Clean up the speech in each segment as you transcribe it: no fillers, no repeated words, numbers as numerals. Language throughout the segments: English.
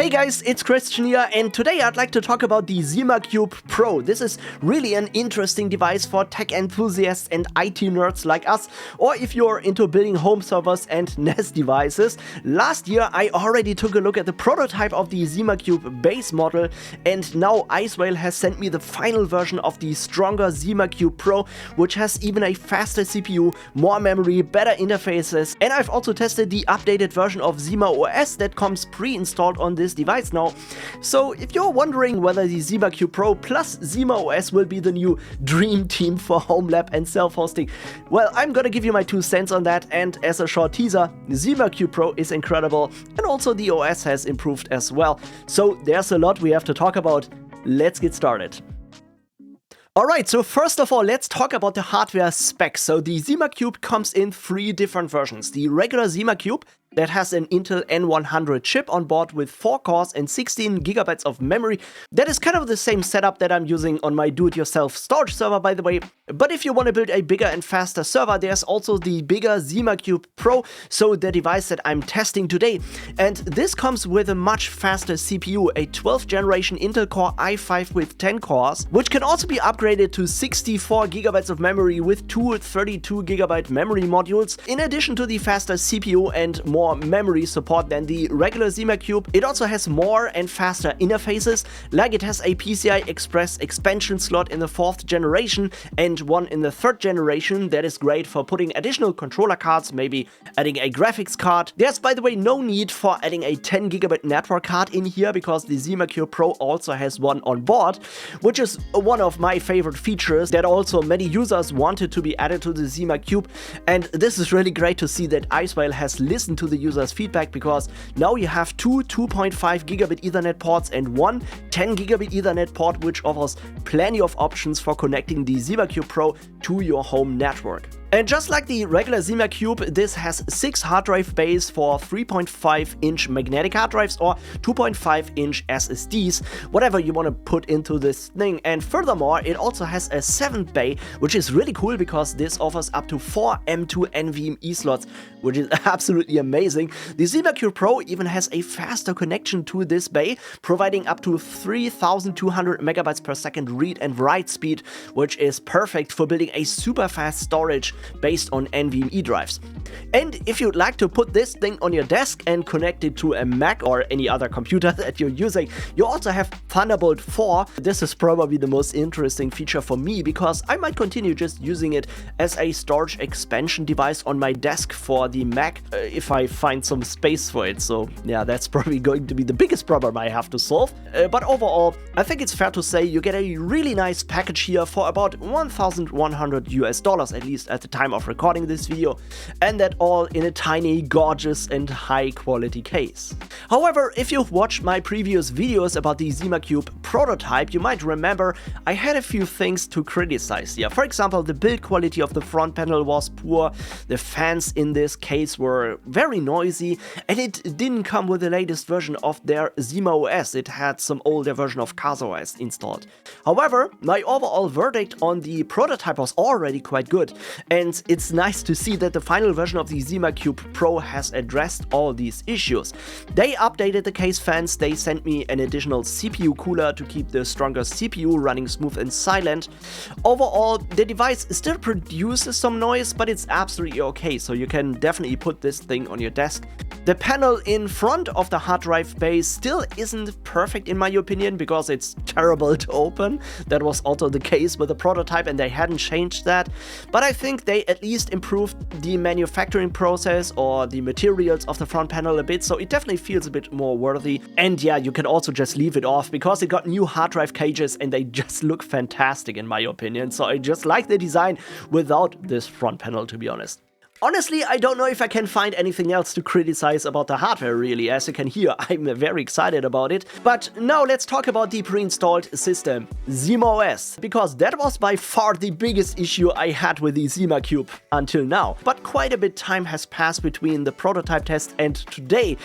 Hey guys, it's Christian here, and today I'd like to talk about the ZimaCube Pro. This is really an interesting device for tech enthusiasts and IT nerds like us, or if you're into building home servers and Nest devices. Last year I already took a look at the prototype of the ZimaCube base model, and now Icewhale has sent me the final version of the stronger ZimaCube Pro, which has even a faster CPU, more memory, better interfaces, and I've also tested the updated version of ZimaOS that comes pre-installed on this device now. So if you're wondering whether the ZimaCube Pro plus ZimaOS will be the new dream team for HomeLab and Self-Hosting, well, I'm gonna give you my 2 cents on that, and as a short teaser, ZimaCube Pro is incredible, and also the OS has improved as well. So there's a lot we have to talk about. Let's get started. Alright, so first of all, let's talk about the hardware specs. So the ZimaCube comes in 3 different versions. The regular ZimaCube that has an Intel N100 chip on board with 4 cores and 16 GB of memory. That is kind of the same setup that I'm using on my do-it-yourself storage server, by the way. But if you want to build a bigger and faster server, there's also the bigger ZimaCube Pro, so the device that I'm testing today. And this comes with a much faster CPU, a 12th generation Intel Core i5 with 10 cores, which can also be upgraded to 64 GB of memory with 2 32 GB memory modules. In addition to the faster CPU and more memory support than the regular ZimaCube, it also has more and faster interfaces, like it has a PCI Express expansion slot in the 4th generation and one in the 3rd generation that is great for putting additional controller cards, maybe adding a graphics card. There's, by the way, no need for adding a 10 GB network card in here because the ZimaCube Pro also has one on board, which is one of my favorite features that also many users wanted to be added to the ZimaCube, and this is really great to see that Icewhale has listened to the users' feedback, because now you have 2 2.5 gigabit Ethernet ports and one 10 gigabit Ethernet port, which offers plenty of options for connecting the ZimaCube Pro to your home network. And just like the regular ZimaCube, this has 6 hard drive bays for 3.5-inch magnetic hard drives or 2.5-inch SSDs, whatever you want to put into this thing. And furthermore, it also has a 7th bay, which is really cool because this offers up to 4 M2 NVMe slots, which is absolutely amazing. The ZimaCube Pro even has a faster connection to this bay, providing up to 3200 megabytes per second read and write speed, which is perfect for building a super fast storage based on NVMe drives. And if you'd like to put this thing on your desk and connect it to a Mac or any other computer that you're using, you also have Thunderbolt 4. This is probably the most interesting feature for me because I might continue just using it as a storage expansion device on my desk for the Mac if I find some space for it. So yeah, that's probably going to be the biggest problem I have to solve. But overall, I think it's fair to say you get a really nice package here for about $1,100 US, at least at the time of recording this video, and that all in a tiny, gorgeous and high quality case. However, if you've watched my previous videos about the ZimaCube prototype, you might remember I had a few things to criticize here. For example, the build quality of the front panel was poor, the fans in this case were very noisy, and it didn't come with the latest version of their ZimaOS. It had some older version of CentOS installed. However, my overall verdict on the prototype was already quite good, and it's nice to see that the final version of the ZimaCube Pro has addressed all these issues. They updated the case fans, they sent me an additional CPU cooler to keep the stronger CPU running smooth and silent. Overall, the device still produces some noise, but it's absolutely okay, so you can definitely put this thing on your desk. The panel in front of the hard drive bay still isn't perfect in my opinion because it's terrible to open. That was also the case with the prototype and they hadn't changed that. But I think they at least improved the manufacturing process or the materials of the front panel a bit, so it definitely feels a bit more worthy. And yeah, you can also just leave it off because it got new hard drive cages and they just look fantastic in my opinion. So I just like the design without this front panel, to be honest. Honestly, I don't know if I can find anything else to criticize about the hardware really. As you can hear, I'm very excited about it. But now let's talk about the pre-installed system, ZimaOS, because that was by far the biggest issue I had with the ZimaCube until now. But quite a bit of time has passed between the prototype test and today.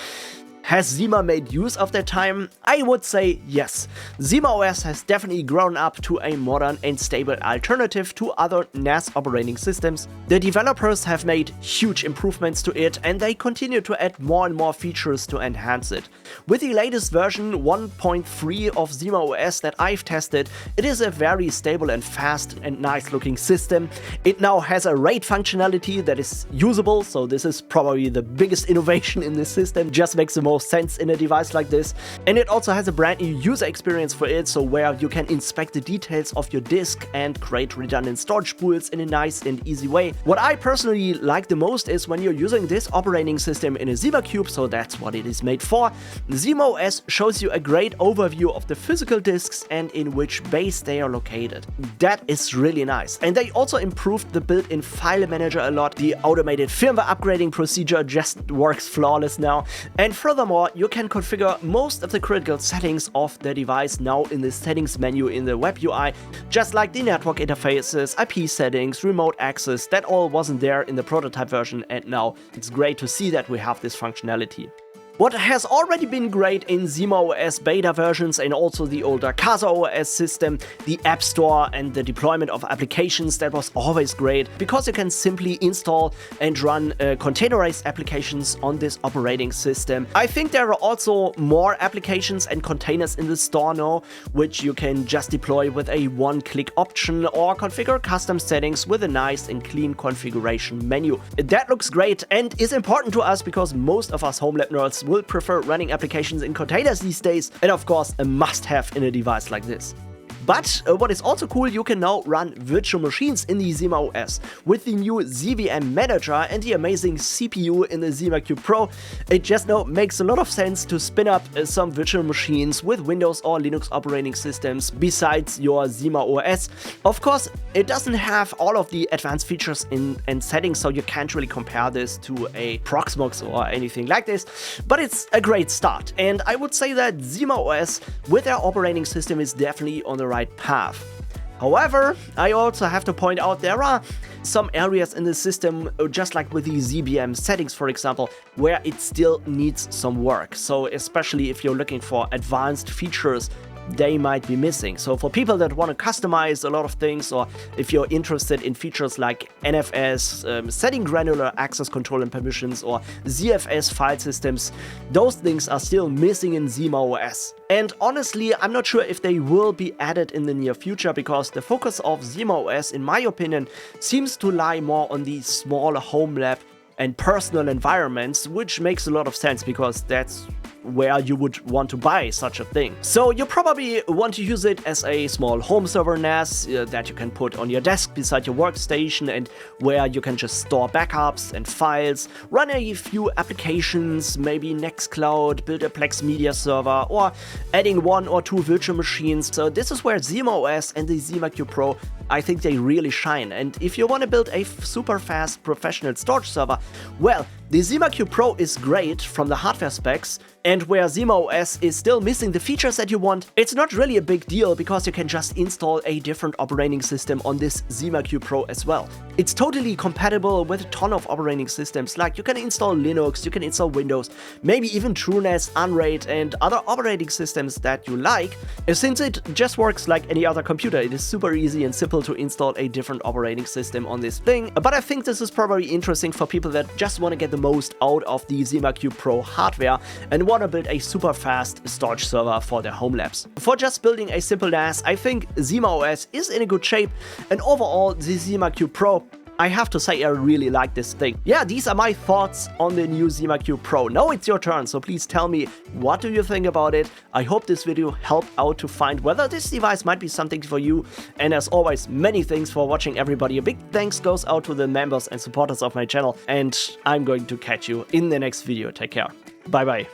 Has Zima made use of that time? I would say yes. ZimaOS has definitely grown up to a modern and stable alternative to other NAS operating systems. The developers have made huge improvements to it, and they continue to add more and more features to enhance it. With the latest version 1.3 of ZimaOS that I've tested, it is a very stable and fast and nice looking system. It now has a RAID functionality that is usable, so this is probably the biggest innovation in this system. Just makes the most sense in a device like this. And it also has a brand new user experience for it, so where you can inspect the details of your disk and create redundant storage pools in a nice and easy way. What I personally like the most is when you're using this operating system in a ZimaCube, so that's what it is made for. ZimaOS shows you a great overview of the physical disks and in which base they are located. That is really nice. And they also improved the built-in file manager a lot. The automated firmware upgrading procedure just works flawless now. And furthermore, you can configure most of the critical settings of the device now in the settings menu in the web UI, just like the network interfaces, IP settings, remote access. That all wasn't there in the prototype version, and now it's great to see that we have this functionality. What has already been great in ZimaOS beta versions and also the older CasaOS system, the App Store and the deployment of applications, that was always great because you can simply install and run containerized applications on this operating system. I think there are also more applications and containers in the store now, which you can just deploy with a one-click option or configure custom settings with a nice and clean configuration menu. That looks great and is important to us because most of us HomeLab nerds will prefer running applications in containers these days, and of course a must-have in a device like this. But what is also cool, you can now run virtual machines in the ZimaOS. With the new ZVM manager and the amazing CPU in the ZimaCube Pro, it just now makes a lot of sense to spin up some virtual machines with Windows or Linux operating systems besides your ZimaOS. Of course, it doesn't have all of the advanced features and settings, so you can't really compare this to a Proxmox or anything like this, but it's a great start. And I would say that ZimaOS with their operating system is definitely on the right path. However, I also have to point out there are some areas in the system, just like with the ZVM settings for example, where it still needs some work. So especially if you're looking for advanced features, they might be missing. So for people that want to customize a lot of things, or if you're interested in features like NFS, setting granular access control and permissions, or ZFS file systems, those things are still missing in ZimaOS. And honestly, I'm not sure if they will be added in the near future, because the focus of ZimaOS, in my opinion, seems to lie more on the smaller home lab and personal environments, which makes a lot of sense because that's where you would want to buy such a thing. So you probably want to use it as a small home server NAS that you can put on your desk beside your workstation, and where you can just store backups and files, run a few applications, maybe Nextcloud, build a Plex media server, or adding 1 or 2 virtual machines. So this is where ZimaOS and the ZimaCube Pro, I think they really shine. And if you want to build a super fast professional storage server, well, the ZimaCube Pro is great from the hardware specs, and where ZimaOS is still missing the features that you want, it's not really a big deal because you can just install a different operating system on this ZimaCube Pro as well. It's totally compatible with a ton of operating systems, like you can install Linux, you can install Windows, maybe even TrueNAS, Unraid and other operating systems that you like. Since it just works like any other computer, it is super easy and simple to install a different operating system on this thing. But I think this is probably interesting for people that just want to get the most out of the ZimaCube Pro hardware and want to build a super fast storage server for their home labs. For just building a simple NAS, I think ZimaOS is in a good shape, and overall the ZimaCube Pro, I have to say I really like this thing. Yeah, these are my thoughts on the new ZimaCube Pro. Now it's your turn, so please tell me, what do you think about it? I hope this video helped out to find whether this device might be something for you. And as always, many thanks for watching, everybody. A big thanks goes out to the members and supporters of my channel, and I'm going to catch you in the next video. Take care. Bye bye.